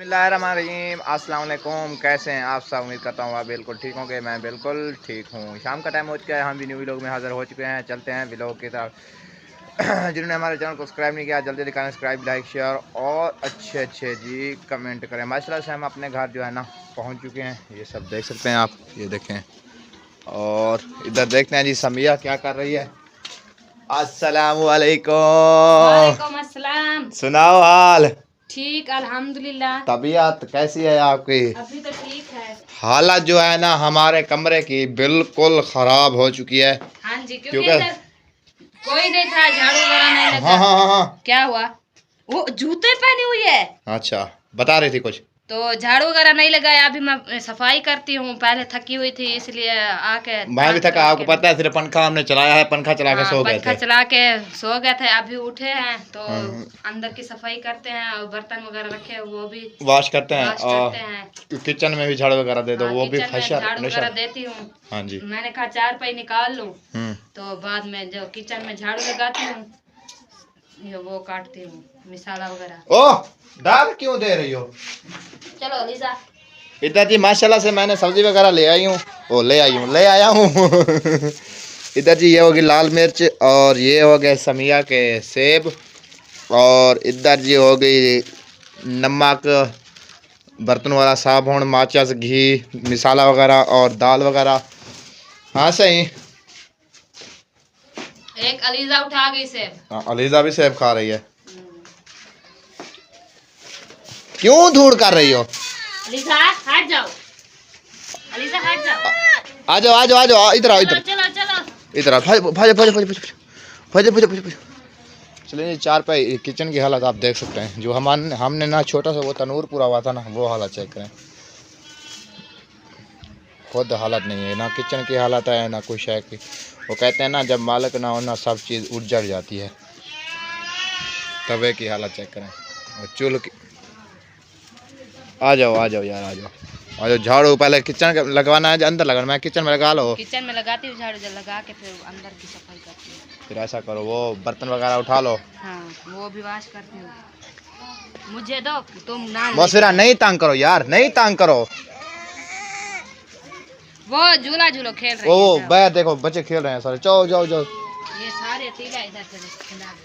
बिस्मिल्लाहिर्रहमानिर्रहीम। अस्सलाम वालेकुम। कैसे हैं आप सब? उम्मीद करता हूँ आप बिल्कुल ठीक होंगे। मैं बिल्कुल ठीक हूँ। शाम का टाइम हो चुका है, हम भी न्यू व्लॉग में हाज़िर हो चुके हैं। चलते हैं व्लॉग की तरफ। जिन्होंने हमारे चैनल को सब्सक्राइब नहीं किया जल्दी दिखाएं, सब्सक्राइब, लाइक, शेयर और अच्छे जी कमेंट करें। माशाल्लाह से हम अपने घर जो है ना पहुँच चुके हैं। ये सब देख सकते हैं आप, ये देखें। और इधर देखते हैं जी समिया क्या कर रही है। अस्सलामु अलैकुम। वालेकुम अस्सलाम। सुनाओ हाल? ठीक अल्हम्दुलिल्लाह। तबीयत कैसी है आपकी? अभी तो ठीक है। हालत जो है ना हमारे कमरे की बिल्कुल खराब हो चुकी है। हाँ जी, क्योंकि क्योंकि इधर कोई नहीं था, झाड़ू वगैरह नहीं लगा। हाँ। क्या हुआ? वो जूते पहनी हुई है। अच्छा, बता रही थी कुछ। तो झाड़ू वगैरह नहीं लगाया, अभी मैं सफाई करती हूँ। पहले थकी हुई थी इसलिए आके मैं भी थका, आपको पता है। सिर्फ पंखा हमने चलाया है, पंखा चला के सो गए पंखा थे। चला के सो गए थे। अभी उठे हैं तो हम्म। अंदर की सफाई करते हैं और बर्तन वगैरह रखे हैं वो भी वॉश करते हैं वॉश और करते हैं। किचन में भी झाड़ू वगैरह दे दो, वो भी किचन में हशर झाड़ू वगैरह नशर। देती हूँ। हाँ जी। मैंने कहा चार पाई निकाल लूं, तो बाद में जो किचन में झाड़ू लगाती हूँ, ये वो काटती हूँ मिसाला वगैरह। ओह, दाल क्यों दे रही हो? चलो लीजा। इधर जी माशाल्लाह से मैंने सब्जी वगैरह ले आया हूँ इधर जी ये होगी लाल मिर्च, और ये हो गए समिया के सेब, और इधर जी हो गई नमक, बर्तन वाला साबुन, माचिस, घी, मिसाला वगैरह और दाल वगैरह। हाँ सही। एक अलीजा उठा गई सेब। हाँ, अलीजा भी सेब खा रही है। क्यों धूड़ कर रही हो? अलीजा हट जाओ, अलीजा हट जाओ। आ जाओ इधर आओ, इधर चलो चलो। इधर आओ। भाजो। चलिए, चार पे किचन की हालत आप देख सकते हैं। जो हमने ना छोटा सा वो तनूर पूरा हुआ था ना, वो हालत चेक करें। खुद हालत नहीं है, ना किचन की हालत है ना कुछ है की। वो कहते हैं ना जब मालिक ना हो ना सब चीज़ उजड़ जाती है। तवे की हालत चेक करें और चूल्हे की। आ जाओ यार, आ जाओ। झाड़ू पहले किचन का लगवाना है, अंदर लगाना। मैं किचन में लगा लो। किचन में लगाती हूँ झाड़ू, जब लगा के फिर अंदर की सफाई करती हूँ। फिर ऐसा करो, वो बर्तन वगैरह उठा लो। हाँ, वो भी वॉश करती हूँ। मुझे दो, तुम ना। बस फिर नहीं तंग करो यार, नहीं तंग करो। वो झूला झूलो खेल रहे ओ हैं। बैठ, देखो बच्चे खेल रहे हैं सारे। जाओ। ये सारे तीला इधर से खिला दो।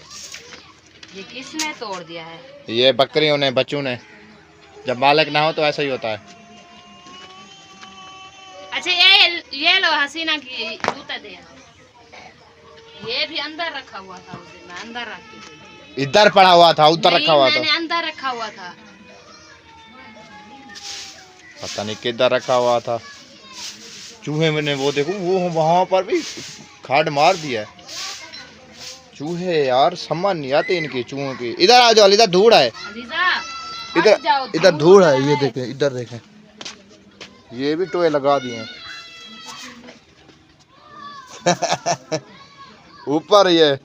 ये किसने तोड़ दिया है? ये बकरियों ने, बच्चों ने। जब मालिक ना हो तो ऐसा ही होता है। अच्छा ये लो हसीना की जूता दे। ये भी अंदर रखा हुआ था, उस दिन मैं अंदर रखती थी। इधर पड़ा हुआ था, उधर रखा हुआ था। मैंने अंदर रखा हुआ था। पता नहीं किधर रखा हुआ था। चूहे मैंने वो देखो, वो वहां पर भी खाट मार दिया है। चूहे यार समझ नहीं आते इनकी चूहों की। इधर आ जाओ, इधर धूड़ है। इधर धूड़ है, ये देखें, इधर देखें। ये भी टोए लगा दिए हैं ऊपर। ये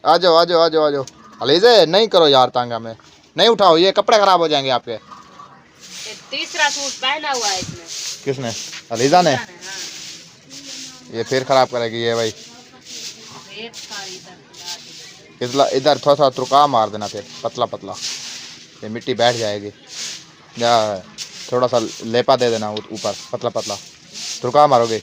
आ जाओ। अलीजे नहीं करो यार, तांगा में नहीं उठाओ, ये कपड़े खराब हो जाएंगे आपके। तीसरा सूट पहना हुआ है इसने। किसने? अलीजा ने। ये फिर खराब करेगी ये भाई। इधर थोड़ा सा तुरका मार देना, फिर पतला ये मिट्टी बैठ जाएगी। या थोड़ा सा लेपा दे देना ऊपर, पतला तुरका मारोगे।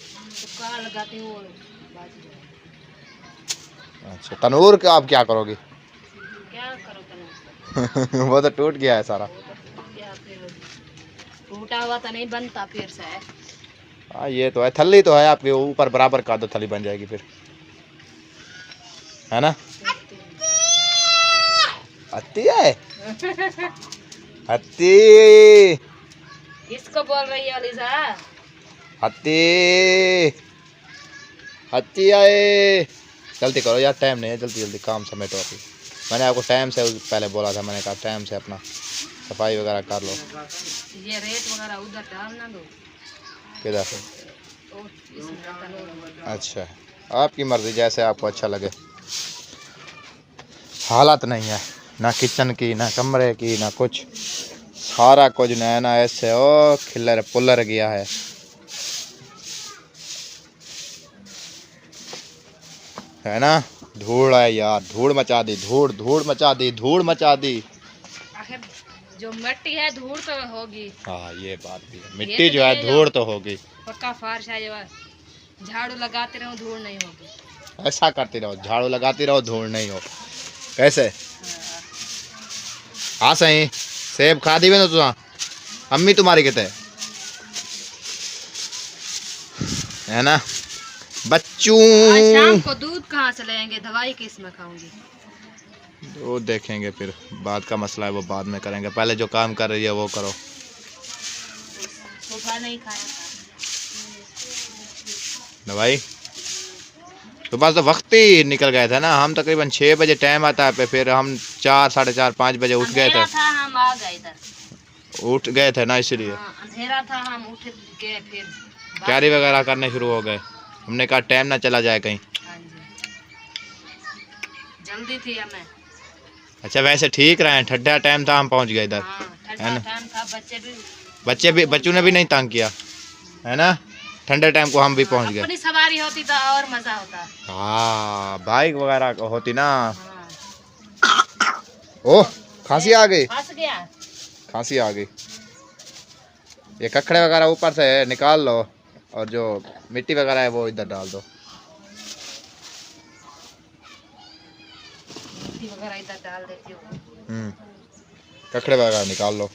अच्छा, तनूर का आप क्या करोगे? क्या करो वो तो टूट गया है सारा। टूटा हुआ तो नहीं बनता फिर से। हाँ ये तो है, थली तो है आपके ऊपर बराबर का, दो थली बन जाएगी फिर, है ना? हत्ती है हत्ती। किसको बोल रही है अलीजा? हत्ती आए। जल्दी करो यार, टाइम नहीं है, जल्दी काम समेटो अभी। मैंने आपको टाइम से पहले बोला था, मैंने कहा टाइम से अपना सफाई वगैरह कर लो। ये रेत वगैरह उधर डालना दो। किधर से? अच्छा, आपकी मर्जी, जैसे आपको अच्छा लगे। हालत नहीं है ना किचन की, ना कमरे की, ना कुछ। सारा कुछ नया ना ऐसे ओ खिलर पुलर गया है ना? धूड़ है यार, धूड़ मचा दी। जो मिट्टी है धूल तो होगी। हाँ ये बात भी है, मिट्टी जो है धूल तो होगी। पक्का फर्श है, जो झाड़ू लगाते रहो धूल नहीं होगी। ऐसा करती रहो, झाड़ू लगाती रहो धूल नहीं हो। कैसे? हाँ सही। सेब खा दी ना तुझा अम्मी तुम्हारी कितने है ना बच्चों। शाम को दूध कहाँ से लेंगे, दवाई किस में खाऊंगी? वो देखेंगे फिर, बाद का मसला है वो बाद में करेंगे, पहले जो काम कर रही है वो करो। सुबह नहीं खाया दवाई सुबह तो वक्त ही निकल गए थे ना, हम तकरीबन 6 बजे टाइम आता है, फिर हम 4, 4:30, 5 बजे उठ गए थे। हम आ गए इधर, उठ गए थे ना इसलिए। अंधेरा था, हम उठ गए, फिर तैयारी वगैरह करने शुरू हो गए। हमने कहा टाइम ना चला जाए कहीं। जल्दी थी हमें। अच्छा वैसे ठीक रहे, ठंडा टाइम था, हम पहुंच गए इधर, है ना। बच्चों ने भी नहीं तंग किया, है ना। ठंडे टाइम को हम भी पहुंच गए। अपनी सवारी होती तो और मजा होता। हाँ बाइक वगैरह होती ना। ओह खांसी आ गई, खांसी आ गई। ये ककड़े वगैरह ऊपर से निकाल लो और जो मिट्टी वगैरह है वो इधर डाल दो। मिट्टी वगैरह इधर डाल देती हूँ। ककड़े वगैरह निकाल लो।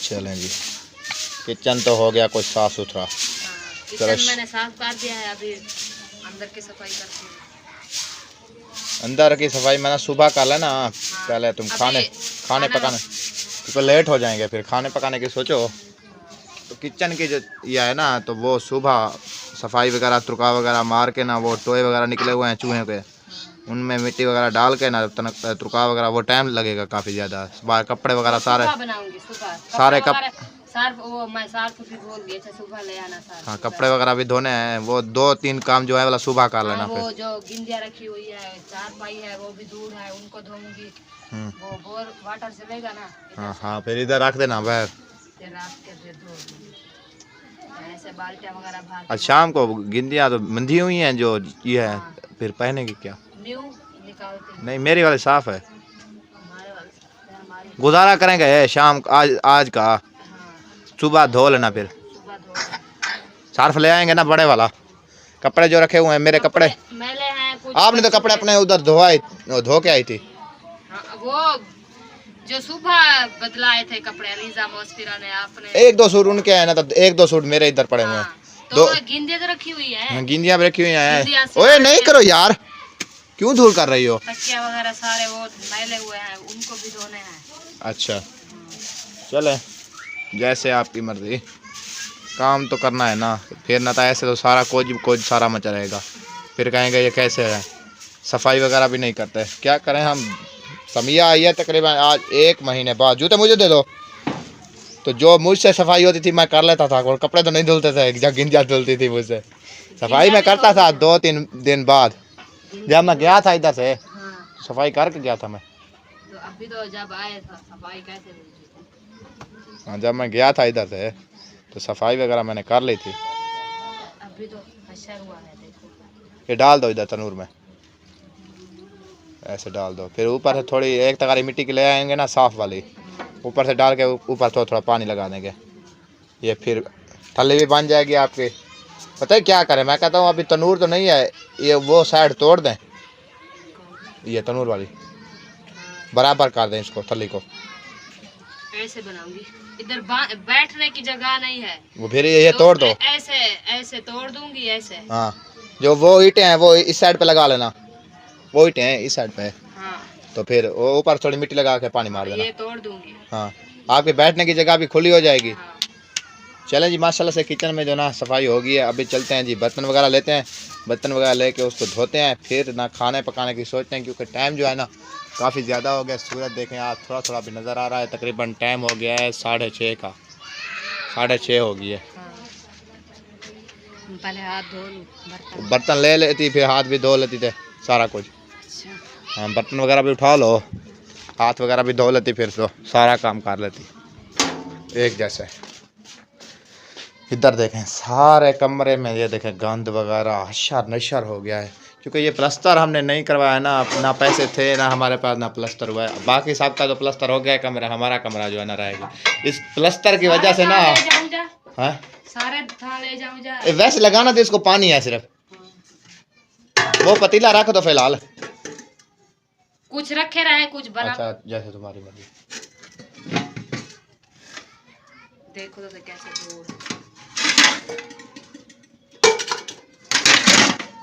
चलें जी, किचन तो हो गया कुछ साफ सुथरा। किचन मैंने साफ कर दिया है, अभी अंदर की सफाई करती हूँ। अंदर की सफाई मैंने सुबह कर लेना। पहले तुम खाने पकाने तो लेट हो जाएंगे, फिर खाने पकाने की सोचो। तो किचन की जो ये है ना, तो वो सुबह सफाई वगैरह तुरका वगैरह मार के ना, वो टोए वगैरह निकले हुए हैं चूहे के, उनमें मिट्टी वगैरह डाल के ना तुरका वगैरह, वो टाइम लगेगा काफ़ी ज़्यादा। कपड़े वगैरह सारे सुबह ले आना। हाँ कपड़े वगैरह भी धोने हैं, वो 2-3 काम जो है वाला सुबह कर लेना। वो जो गिंदिया रखी हुई है, चारपाई है, वो भी दूर है, उनको धोऊंगी। वो बोर वाटर चलेगा ना। हाँ हाँ फिर इधर रख देना बाहर, फिर धो दूंगी। ऐसे बाल्टियां वगैरह भर। आज शाम को गिंदियाँ तो बंधी हुई हैं जो ये है, फिर पहने की क्या न्यू निकालते नहीं, मेरी वाली साफ है। गुजारा करेंगे शाम आज का। सुबह धो लेना, फिर सर्फ ले आएंगे ना बड़े वाला। कपड़े जो रखे हुए हैं मेरे कपड़े मैले हैं कुछ। आपने तो कपड़े अपने उधर धो के आई थी। वो जो सुबह बदलाए थे कपड़े अलीजा मोस्फिरा ने, आपने 1-2 सूट उनके है ना, तो 1-2 सूट मेरे इधर पड़े हुए हैं। तो गिंदियाँ तो रखी हुई है। गिंदियाँ भी रखी हुई हैं। ओए नहीं करो यार, क्यों धूल कर रही हो? तकिया वगैरह सारे वो मैले हुए हैं, उनको भी धोने हैं। अच्छा चले, जैसे आपकी मर्जी, काम तो करना है ना। फिर ना तो ऐसे तो सारा कोज सारा मचा रहेगा, फिर कहेंगे ये कैसे है, सफाई वगैरह भी नहीं करते। क्या करें हम, समिया आई है तकरीबन आज 1 महीने बाद। जूते मुझे दे दो। तो जो मुझसे सफाई होती थी मैं कर लेता था, और कपड़े तो नहीं धुलते थे, जब गिंदिया धुलती थी मुझसे। सफाई मैं करता था 2-3 दिन बाद, जब मैं गया था इधर से सफाई करके गया था मैं। तो अभी तो जब आए था सफाई कैसे? हाँ जब मैं गया था इधर से तो सफाई वगैरह मैंने कर ली थी। अभी तो अच्छा हुआ है, देखो। ये डाल दो इधर तनूर में, ऐसे डाल दो। फिर ऊपर से थोड़ी एक तगारी मिट्टी की ले आएंगे ना, साफ वाली, ऊपर से डाल के ऊपर थोड़ा पानी लगा देंगे, ये फिर थल्ली भी बन जाएगी आपकी। पता है क्या करें, मैं कहता हूँ अभी तनूर तो नहीं है, ये वो साइड तोड़ दें, ये तनूर वाली बराबर कर दें इसको, थल्ली को। ऐसे बनाऊंगी, इधर बैठने की जगह नहीं है, वो फिर ये तो तोड़ दो। ऐसे तोड़ दूंगी ऐसे। हाँ जो वो ईंटें हैं वो इस साइड पे लगा लेना, वो ईंटें हैं इस साइड पे। हाँ तो फिर वो ऊपर थोड़ी मिट्टी लगा के पानी मार देना, ये तोड़ दूंगी। हाँ आपके बैठने की जगह भी खुली हो जाएगी। हाँ। चलें जी, माशाल्लाह से किचन में जो ना सफाई हो गई है। अभी चलते हैं जी, बर्तन वगैरह लेते हैं, बर्तन वगैरह लेके उसको धोते हैं, फिर ना खाने पकाने की सोचते हैं, क्योंकि टाइम जो है ना काफ़ी ज़्यादा हो गया। सूरज देखें आप, थोड़ा थोड़ा भी नज़र आ रहा है, तकरीबन टाइम हो गया है 6:30 का, 6:30 हो गई है। पहले हाथ धो लूं, बर्तन ले लेती, फिर हाथ भी धो लेती थे सारा कुछ। हाँ बर्तन वगैरह भी उठा लो, हाथ वगैरह भी धो लेती, फिर तो सारा काम कर लेती एक जैसे। इधर देखें सारे कमरे में ये देखें गंद वगैरह हशर नशर हो गया है, क्योंकि ये प्लस्तर हमने नहीं करवाया ना पैसे थे ना हमारे पास ना प्लस्तर हुआ है। बाकी सबका तो प्लस्तर हो गया है, कमरा हमारा कमरा जो है ना रहेगा इस प्लस्तर की वजह से ना। हाँ सारे था ले जाऊं जा। वैसे लगाना तो इसको पानी है सिर्फ। वो पतीला रख दो फिलहाल। कुछ रखे रहे कुछ बना। अच्छा जैसे तुम्हारी मर्जी। देखो तो कैसे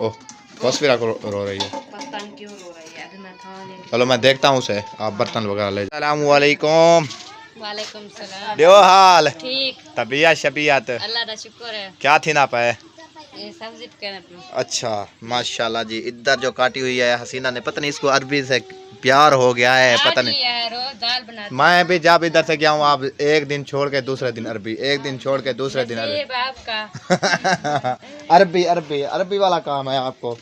ओह तस्वीर रो रही है, पता नहीं क्यों रो रही है। अभी मैं था चलो मैं देखता हूँ उसे, आप बर्तन वगैरह ले। अस्सलाम वालेकुम। वालेकुम सलाम। देव हाल ठीक तबीयत शबीयत अल्लाह दा शुक्र है। क्या थी ना पाए? ये सब्जी पकाने पे। अच्छा माशाल्लाह जी। इधर जो काटी हुई है हसीना ने, पता नहीं इसको अरबी से प्यार हो गया है, पता नहीं। रोज दाल बनाते। मैं भी जब इधर से गया हूँ, आप एक दिन छोड़ के दूसरे दिन अरबी, एक दिन छोड़ के दूसरे दिन अरबी। बाप का अरबी अरबी अरबी वाला काम है आपको।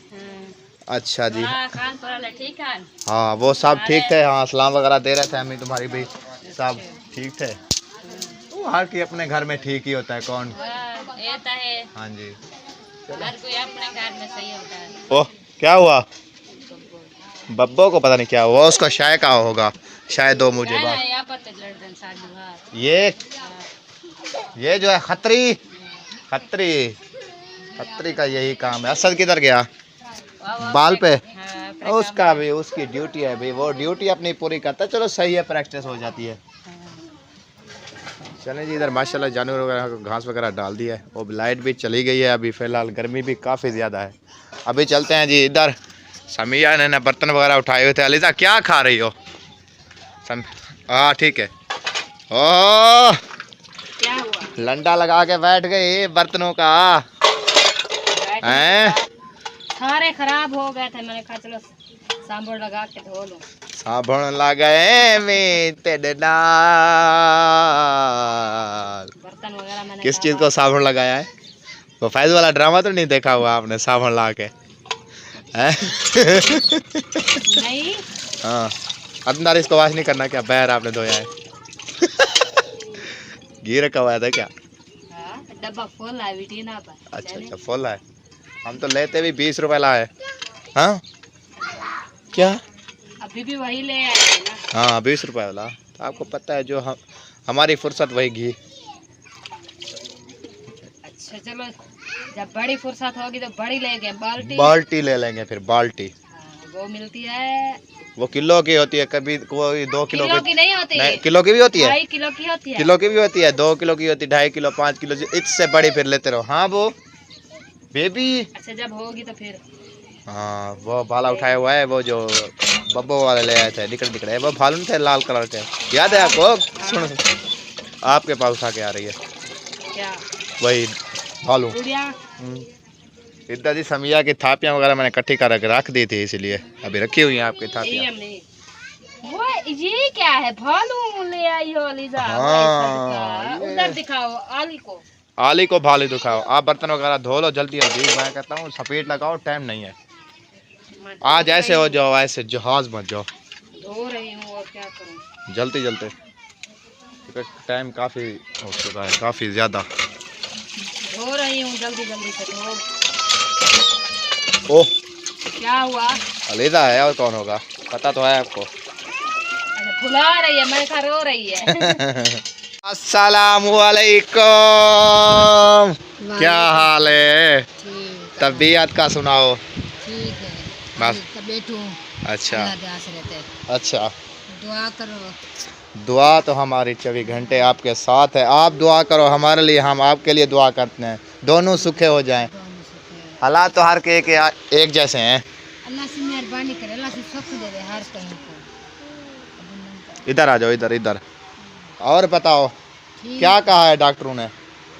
अच्छा जी। खान ठीक है। हाँ वो सब ठीक थे। हाँ सलाम वगैरह दे रहे थे अम्मी तुम्हारी भी, सब ठीक थे। वो हर की अपने घर में ठीक ही होता है। कौन है। हाँ जी हर कोई अपने घर में सही होता है। ओह क्या हुआ? बब्बो को पता नहीं क्या हुआ, उसको शायद का होगा शायद। दो मुझे बात ये जो है खत्री खत्री खत्री का यही काम है। असद किधर गया? बाल पे। उसका भी उसकी ड्यूटी है भाई, वो ड्यूटी अपनी पूरी करता है। चलो सही है, प्रैक्टिस हो जाती है। चलें जी इधर माशाल्लाह जानवर वगैरह को घास वगैरह डाल दिया है। वो लाइट भी चली गई है अभी फ़िलहाल, गर्मी भी काफ़ी ज़्यादा है। अभी चलते हैं जी इधर। समिया ने ना बर्तन वगैरह उठाए हुए थे। अलीजा क्या खा रही हो? हाँ ठीक है। ओह क्या हुआ? लंडा लगा के बैठ गई बर्तनों का। हैं सारे खराब हो गए थे, मैंने कहा चलो साबुन लगा के धो लूं। साबुन लगाए में तेरे नाल। बर्तन वगैरह मैंने किस चीज को साबुन लगाया है? वो फैज वाला ड्रामा तो नहीं देखा हुआ आपने, साबुन ला के? नहीं। हाँ अंदर इसको वाश नहीं करना क्या? पैर आपने धोया है? घी रखा हुआ था क्या? डब्बा फुल है विटीना पर। अच्छा अच्छा फुल है। हम तो लेते भी 20 रुपए लाए। हाँ क्या? अभी भी वही ले आए थे ना। हाँ 20 रुपए वाला। तो आपको पता है जो हमारी फुर्सत वही घी। अच्छा चलो जब बड़ी फुर्सत होगी तो बड़ी लेंगे। बाल्टी ले लेंगे फिर बाल्टी। वो मिलती है, वो किलो की होती है, कभी कोई 2 किलो की नहीं होती है। किलो की भी होती है, 2.5 किलो की होती है। किलो की भी होती है, 2 किलो की होती है, 2.5 किलो 5 किलो, इससे बड़ी फिर लेते रहो। हाँ वो बेबी। अच्छा जब होगी तो फिर। हाँ वो भाला उठाया हुआ है, वो जो बब्बो वाले ले आए थे निकल है, वो भालू थे लाल कलर के, याद है आपको? सुन आपके पास उठा के आ रही है क्या? वही भालू। इधर जी समिया की थापियाँ वगैरह मैंने इकट्ठी कर रख दी थी, इसलिए अभी रखी हुई हैं आपकी थापियाँ। वो ये क्या है? भालू ले आई हो लीजा? हाँ उधर दिखाओ आली को भालू दिखाओ। आप बर्तन वगैरह धो लो जल्दी जल्दी। मैं कहता हूँ सफेद लगाओ, टाइम नहीं है आज। ऐसे हो जाओ, ऐसे जहाज मत जाओ। धो रही हूँ और क्या करूँ? जल्दी जल्दी, टाइम काफ़ी हो चुका है, काफ़ी ज़्यादा। धो रही हूँ जल्दी जल्दी से धो। ओह क्या हुआ? अलीजा है और कौन होगा, पता तो है आपको। भुला रही है, मैं कहा रो रही है। अस्सलामुअलैकुम। क्या हाल है? तबीयत का सुनाओ। ठीक है बस बैठो। अच्छा अच्छा। दुआ करो। दुआ तो हमारी 24 घंटे आपके साथ है। आप दुआ करो हमारे लिए, हम आपके लिए दुआ करते हैं, दोनों सुखे हो जाएं। हालात तो हर के एक जैसे हैं। अल्लाह से मेहरबानी करे, अल्लाह से सुख दे दे हर कहीं को। इधर आ जाओ, इधर इधर। और बताओ क्या कहा है डॉक्टरों ने?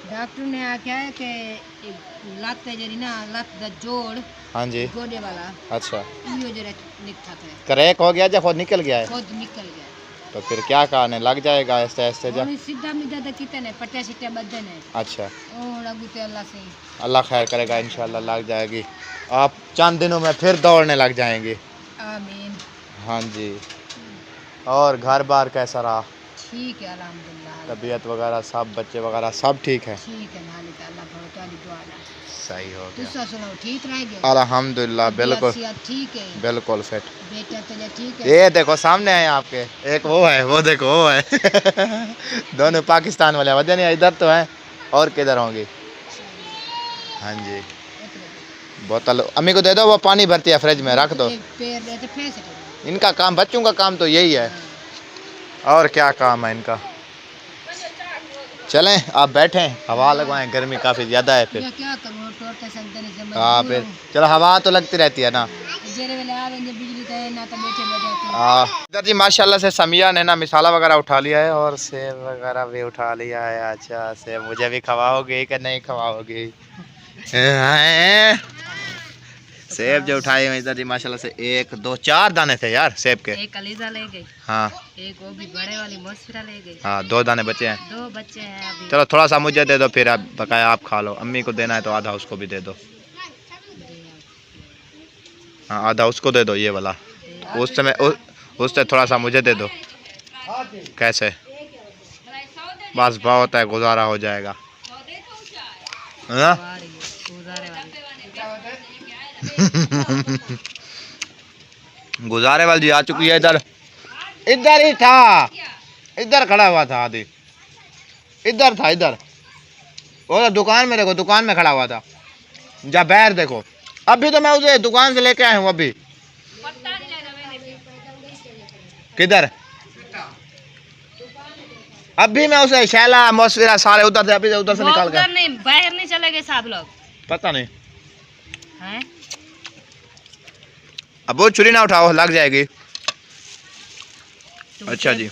डॉक्टर ने क्या है कि लत जरी ना, लत दा जोड़। हाँ जी गोडे वाला। अच्छा इयो जरा निकथा है। क्रैक हो गया या खुद निकल गया है? खुद निकल गया। तो फिर क्या कहने लग जाएगा ऐसे ऐसे जा? सीधा मिदा दा कितने पट्टे सिट्टे बदन है। अच्छा ओ लगू ते अल्लाह से। अल्लाह खैर करेगा इंशाल्लाह, लग जाएगी। आप चंद दिनों में फिर दौड़ने लग जाएंगे। आमीन। हाँ जी। और घर बार कैसा रहा? ठीक है अल्हम्दुलिल्लाह। तबीयत वगैरह सब, बच्चे वगैरह सब ठीक है? ठीक है मालिक अल्लाह बहुत वाली दुआ है। सही हो गया। तुसा सुनाओ ठीक रह गए? अल्हम्दुलिल्लाह बिल्कुल ठीक है। बिल्कुल फिट। बेटा तुझे ठीक है? ये देखो सामने है आपके, एक वो है, वो देखो वो है। दोनों पाकिस्तान वाले वजह नहीं, इधर तो है और किधर होंगी। हाँ जी, बोतल अम्मी को दे दो, वो पानी भरती है फ्रिज में रख दो। इनका काम, बच्चों का काम तो यही है, और क्या काम है इनका। चलें आप बैठें, हवा लगवाएं, गर्मी काफ़ी ज़्यादा है फिर। क्या करूं, हाँ फिर चलो, हवा तो लगती रहती है ना। हाँ इधर जी माशाल्लाह से समिया ने ना मिसाला वगैरह उठा लिया है और सेब वगैरह भी उठा लिया है। अच्छा सेब मुझे भी खवाओगे कि नहीं खवाओगे? सेब जो उठाए हैं इधर जी माशाल्लाह से 1 2 4 दाने थे यार सेब के। एक अलीजा ले गई। हाँ एक वो भी बड़े वाली मौसफिरा ले गई। हाँ 2 दाने बचे हैं। 2 बच्चे हैं अभी। चलो थोड़ा सा मुझे दे दो, फिर आप बकाया आप खा लो। अम्मी को देना है तो आधा उसको भी दे दो। हाँ आधा उसको दे दो, ये वाला उससे थोड़ा सा मुझे दे दो। कैसे? बस बहुत है, गुजारा हो जाएगा। हाँ? गुजारे वाली जी आ चुकी है इधर। इधर ही था, इधर खड़ा हुआ था आदि, इधर था इधर। वो दुकान में देखो, दुकान में खड़ा हुआ था। जा बैर देखो, अभी तो मैं उसे दुकान से लेके आया हूँ। अभी किधर? अभी मैं उसे शैला मौसफिरा सारे उधर से, अभी उधर से निकाल कर। नहीं बाहर नहीं चले गए सब लोग, पता नहीं हैं? अब वो छुरी ना उठाओ, लग जाएगी। अच्छा जी,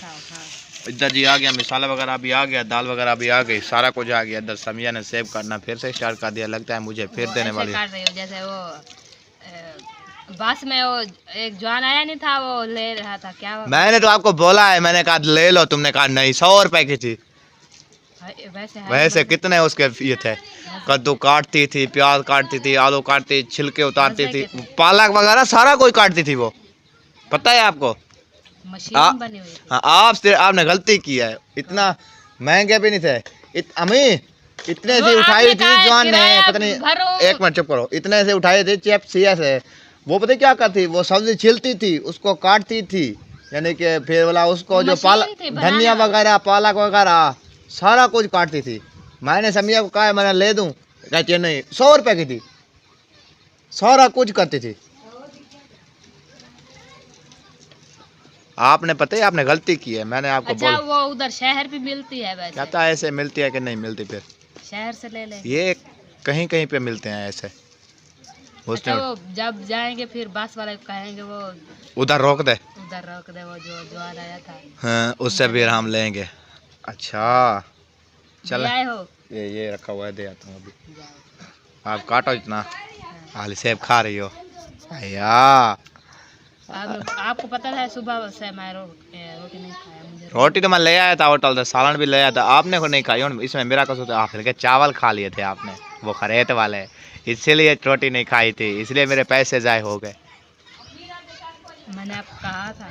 इधर जी आ गया मिसाला वगैरह भी आ गया, दाल वगैरह भी आ गई, सारा कुछ आ गया। इधर समिया ने सेब काटना फिर से स्टार्ट कर दिया, लगता है मुझे फिर देने वाली। काट रही हो जैसे वो बस में वो एक जवान आया नहीं था, वो ले रहा था क्या वो? मैंने तो आपको बोला है, मैंने कहा ले लो, तुमने कहा नहीं। 100 रुपए की थी। वैसे कितने उसके ये थे? कद्दू काटती थी, प्याज काटती थी, आलू काटती, छिलके उतारती थी, पालक वगैरह सारा कुछ काटती थी वो। पता है आपको? मशीन बनी हुई थी। हाँ आपने गलती की है। इतना महंगे भी नहीं थे। अम्मी इतने से उठाई थी जवान ने, पता नहीं, 1 मिनट चुप करो। इतने से उठाई थी चेप सिया से। वो पता क्या करती, वो सब्जी छिलती थी, उसको काटती थी, यानी कि फिर वाला उसको जो धनिया वगैरह पालक वगैरह सारा कुछ काटती थी। मैंने समिया को कहा मैंने ले दूं, कहती है नहीं। 100 रुपए की थी, सारा कुछ करती थी। आपने पता है आपने गलती की है, मैंने आपको अच्छा वो उधर शहर भी मिलती है वैसे? कहता है ऐसे मिलती है कि नहीं मिलती, फिर शहर से ले ले। ये कहीं कहीं पे मिलते हैं ऐसे। अच्छा वो जब जाएंगे फिर बस वाले को कहेंगे वो उधर रोक दे, वो जो आ रहा था। हाँ उससे फिर हम लेंगे। अच्छा चल आए हो, ये रखा हुआ है, दे आता हूँ अभी। आप काटो इतना, हाल सेब खा रही हो भैया। आपको पता है सुबह से मैं रोटी नहीं खाया। मुझे रोटी तो मैं ले आया था होटल से, सालन भी ले आया था, आपने को नहीं खाई। इसमें मेरा कसूर था, फिर के चावल खा लिए थे आपने, वो खरेत वाले, इसीलिए रोटी नहीं खाई थी, इसलिए मेरे पैसे जाए हो गए। मैंने आपको कहा था,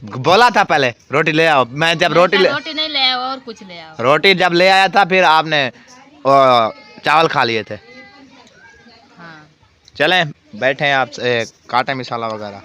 बोला था पहले रोटी ले आओ। मैं जब रोटी नहीं ले आओ और कुछ ले आओ। रोटी जब ले आया था फिर आपने चावल खा लिए थे। हाँ। चलें बैठे हैं, आप काटे मिसाला वगैरह।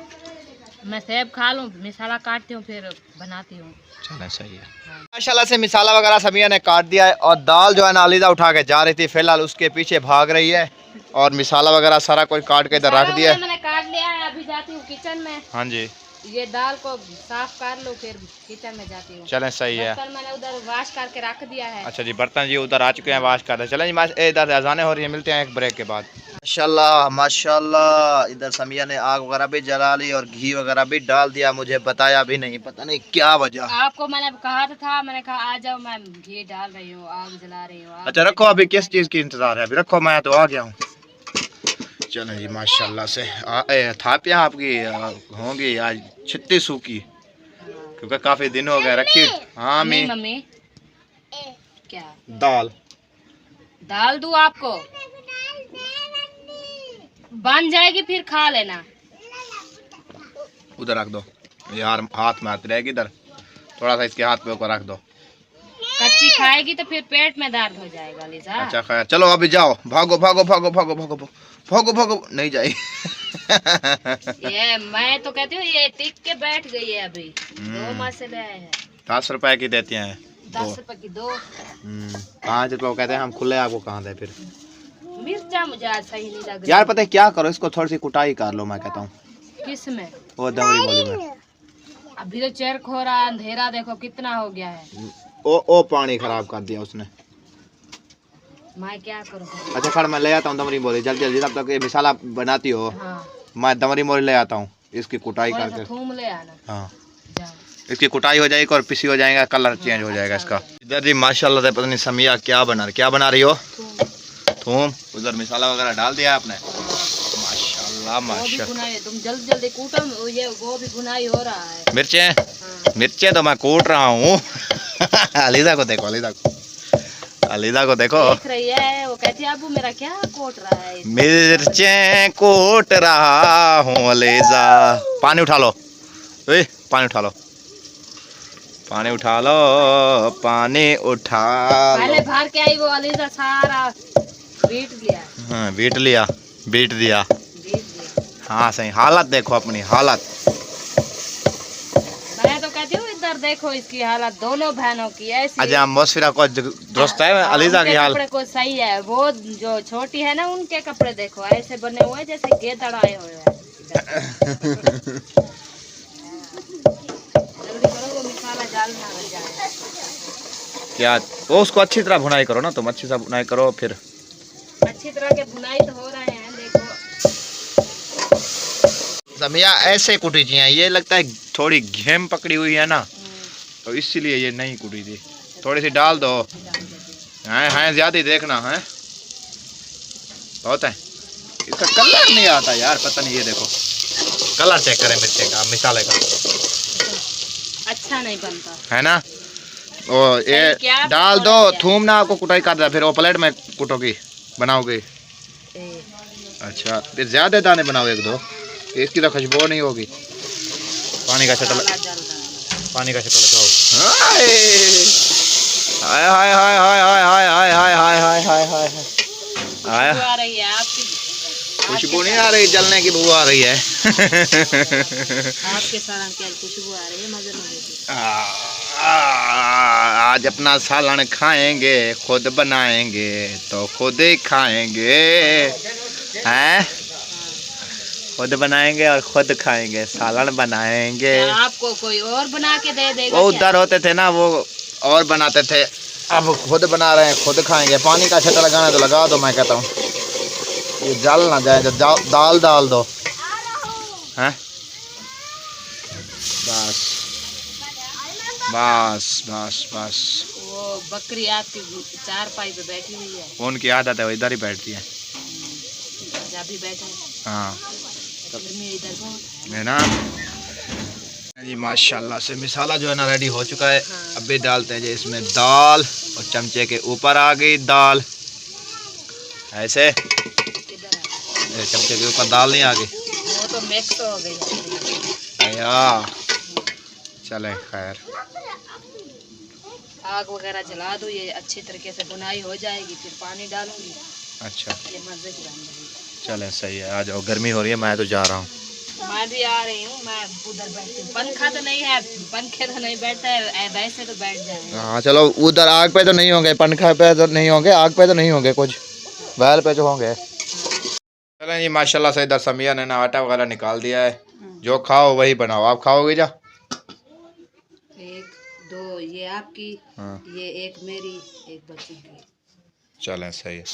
मैं सेब खा लूँ, मिसाला काटती हूँ फिर बनाती हूँ। चलें सही है। माशाल्लाह से मिसाला वगैरह समिया ने काट दिया है और दाल जो है ना अलीजा उठा के जा रही थी, फिलहाल उसके पीछे भाग रही है और मिसाला वगैरह सारा कुछ काट के इधर रख दिया है। मैंने काट लिया है, अभी जाती हूँ किचन में। हाँ जी, ये दाल को साफ कर लो फिर किचन में जाती हूँ। चलें सही है। बर्तन मैंने उधर वॉश करके रख दिया है। अच्छा जी, बर्तन जी उधर आ चुके हैं, वॉश कर रहे। चलें जी, इधर अजाने हो रही है, मिलते हैं एक ब्रेक के बाद। माशाल्लाह माशाल्लाह, इधर समिया ने आग वगैरह भी जला ली और घी वगैरह भी डाल दिया, मुझे बताया भी नहीं, पता नहीं क्या वजह। आपको मैंने कहा था, मैंने कहा आ जाओ, मैं घी डाल रही हूँ, आग जला रही हूँ। अच्छा रखो, अभी किस चीज़ की इंतजार है? अभी रखो, मैं तो आ गया हूँ। चलो जी माशाल्लाह से थापियाँ आपकी होंगी आज छिट्टी सूखी, क्योंकि काफ़ी दिन हो गए रखी। हाँ मम्मी क्या दाल दूँ आपको? बन जाएगी फिर खा लेना। उधर रख दो यार, हाथ में हाथ रहेगी इधर। थोड़ा सा इसके हाथ पे ऊपर रख दो। कच्ची खाएगी तो फिर पेट में दर्द हो जाएगा लिजा। अच्छा खाया, चलो अभी जाओ, भागो भागो भागो भागो भागो भागो भागो, नहीं जाएगी। ये मैं तो कहती हूँ ये टिक के बैठ गई है अभी। 2 माह से ले आए हैं। 10 रुपए की देती हैं। 10 रुपए की 2। 5 रुपए कहते हैं हम खुले, आपको कहाँ दे फिर। मिर्चा मुझे आज सही नहीं लग रही यार पता है क्या करो, इसको थोड़ी सी कुटाई कर लो, मैं कहता हूँ। किस में? वो दमड़ी मोली में। अभी तो चेर खो रहा है, अंधेरा देखो कितना हो गया है। ओ पानी खराब कर दिया उसने। मैं क्या करूँ? अच्छा खड़, मैं ले आता हूँ दमड़ी मोली, जल्दी जल्दी, तब तक ये मिसाला बनाती हो। हाँ। मैं दमड़ी मोली ले आता हूँ, इसकी कुटाई थोड़ा करके। सा थूम ले आना। हाँ, जाओ। इसकी कुटाई हो जाएगी और पिसी हो जाएगा, कलर चेंज हो जाएगा इसका। इधर जी माशाल्लाह से पता नहीं समिया क्या बना रही हो। थूम उधर मिसाला वगैरह डाल दिया आपने। माशाल्लाह माशाल्लाह। तुम जल्दी जल्दी कूटो, ये वो भी भुनाई हो रहा है। मिर्चें तो मैं कूट रहा हूँ। अलीदा को देखो, अलीदा को देखो, देख रही है, वो कहती है अबू मेरा क्या कोट रहा है। मिर्चें कूट रहा हूँ अलीजा। पानी उठा लो, पानी उठा लो, पानी उठा लो, पानी उठा लो। पहले भर के आई वो अलीजा, सारा बीट लिया। हाँ बीट दिया। हाँ सही, हालत देखो अपनी हालत। मैं तो कहती हूँ इधर देखो इसकी हालत, दोनों बहनों की ऐसी। अच्छा मौसफिरा को दुरुस्त है, अलीजा की हाल। कपड़े को सही है, वो जो छोटी है ना उनके कपड़े देखो ऐसे बने हुए जैसे गेदड़ आए हुए हैं। जल्दी करो, वो मसाला जल ना रह जाए। क्या वो उसको अच्छी तरह भुनाई करो ना, तुम अच्छी तरह भुनाई करो, फिर अच्छी तरह के भुनाई तो हो रहे हैं। देखो समिया ऐसे कुटी चाहिए, ये लगता है थोड़ी घेम पकड़ी हुई है ना, तो इसीलिए ये नहीं कुटी थी। थोड़ी सी डाल दो। हैं ज्यादा ही देखना है, बहुत है। इसका कलर नहीं आता यार, पता नहीं। ये देखो कलर चेक करें मिर्ची का, मिसाले का, अच्छा नहीं बनता है ना। ओ ये डाल दो, थूम ना आपको कुटाई कर दे, फिर वो प्लेट में कुटोगी, बनाओगे। अच्छा फिर ज्यादा दाने बनाओ, 1-2, इसकी तो खुशबू नहीं होगी। पानी का छटल लगाओ। हाय हाय हाय हाय हाय हाय हाय हाय हाय हाय हाय हाय हाय। आ रही है आपकी खुशबू नहीं आ रही, जलने की बू आ रही है। आपके सालन की खुशबू आ रही है, मजे में। आज अपना सालन खाएंगे, खुद बनाएंगे तो खुद ही खाएंगे, हैं? खुद बनाएंगे और खुद खाएंगे, सालन बनाएंगे। आपको कोई और बना के दे देगा? वो उधर होते थे ना, वो और बनाते थे, अब खुद बना रहे हैं, खुद खाएंगे। पानी का छटा लगाना तो लगा दो, मैं कहता हूँ ये जल ना जाए। तो दाल डाल दो, हैं? बस बस बस बस। वो बकरी आपकी 4 पाई पे बैठी हुई है। उनकी आदत है, वो इधर ही बैठती है। अभी बैठे। हाँ इधर है ना जी। माशाल्लाह से मिसाला जो है ना रेडी हो चुका है। हाँ। अभी डालते हैं जी इसमें दाल, और चमचे के ऊपर आ गई दाल, ऐसे चमचे के ऊपर दाल नहीं आ गई, वो तो मिक्स हो गई। चले खैर, आग वगैरह जला दो, ये अच्छी तरीके से बुनाई हो जाएगी, फिर पानी डालूंगी। अच्छा ये मजे की बन जाएगी। चले सही है, आ जाओ, गर्मी हो रही है, मैं तो जा रहा हूँ। मैं भी आ रही हूँ, मैं उधर बैठती हूँ। पंखा तो नहीं है, पंखे तो नहीं बैठता है, वैसे तो बैठ जाए। हाँ चलो, उधर आग पे तो नहीं होंगे, पंखा पे तो नहीं होंगे, आग पे तो नहीं होंगे, कुछ बैल पे तो होंगे। चलें जी माशाल्लाह से इधर समिया ने ना आटा वगैरह निकाल दिया है, जो खाओ वही बनाओ। आप खाओगे जा? 1 2 ये आपकी, ये 1 मेरी, 1 बच्ची की। चलें सही है,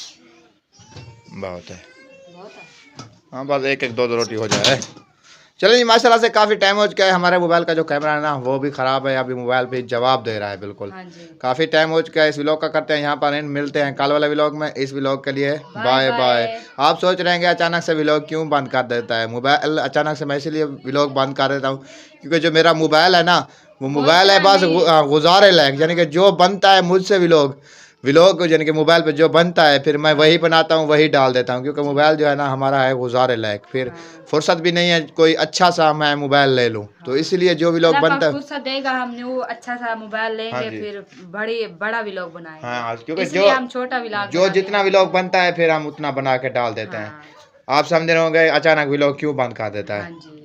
बहुत है। बहुत है। हाँ बस 1-1 2 रोटी हो जाए। चलिए जी माशाल्लाह से काफ़ी टाइम हो चुका है। हमारे मोबाइल का जो कैमरा है ना वो भी ख़राब है, अभी मोबाइल पे जवाब दे रहा है बिल्कुल। हाँ जी। काफ़ी टाइम हो चुका है, इस व्लॉग का करते हैं यहाँ पर एंड। मिलते हैं कल वाले व्लॉग में। इस व्लॉग के लिए बाय बाय। आप सोच रहे हैं कि अचानक से व्लॉग क्यों बंद कर देता है मोबाइल? अचानक से मैं इसलिए व्लॉग बंद कर देता हूँ क्योंकि जो मेरा मोबाइल है ना, वो मोबाइल है बस गुजारे लायक, यानी कि जो बनता है मुझसे व्लॉग व्लॉग यानी कि मोबाइल पे जो बनता है फिर मैं वही बनाता हूँ, वही डाल देता हूँ, क्योंकि मोबाइल जो है ना हमारा है गुजारे लायक, फिर हाँ। फुर्सत भी नहीं है कोई अच्छा सा मैं मोबाइल ले लूँ, तो इसलिए जो व्लॉग अल्लाह पाक बनता है। फुर्सत देगा, हमने वो अच्छा सा मोबाइल हाँ लेंगे, जी। फिर बड़ा व्लॉग बनाएंगे। हाँ, क्योंकि इसलिए हम छोटा व्लॉग जो बनाते जितना हैं। व्लॉग बनता है फिर हम उतना बना के डाल देते हैं। हाँ आप समझ रहे होंगे अचानक व्लॉग क्यों बंद कर देता हाँ है। जी।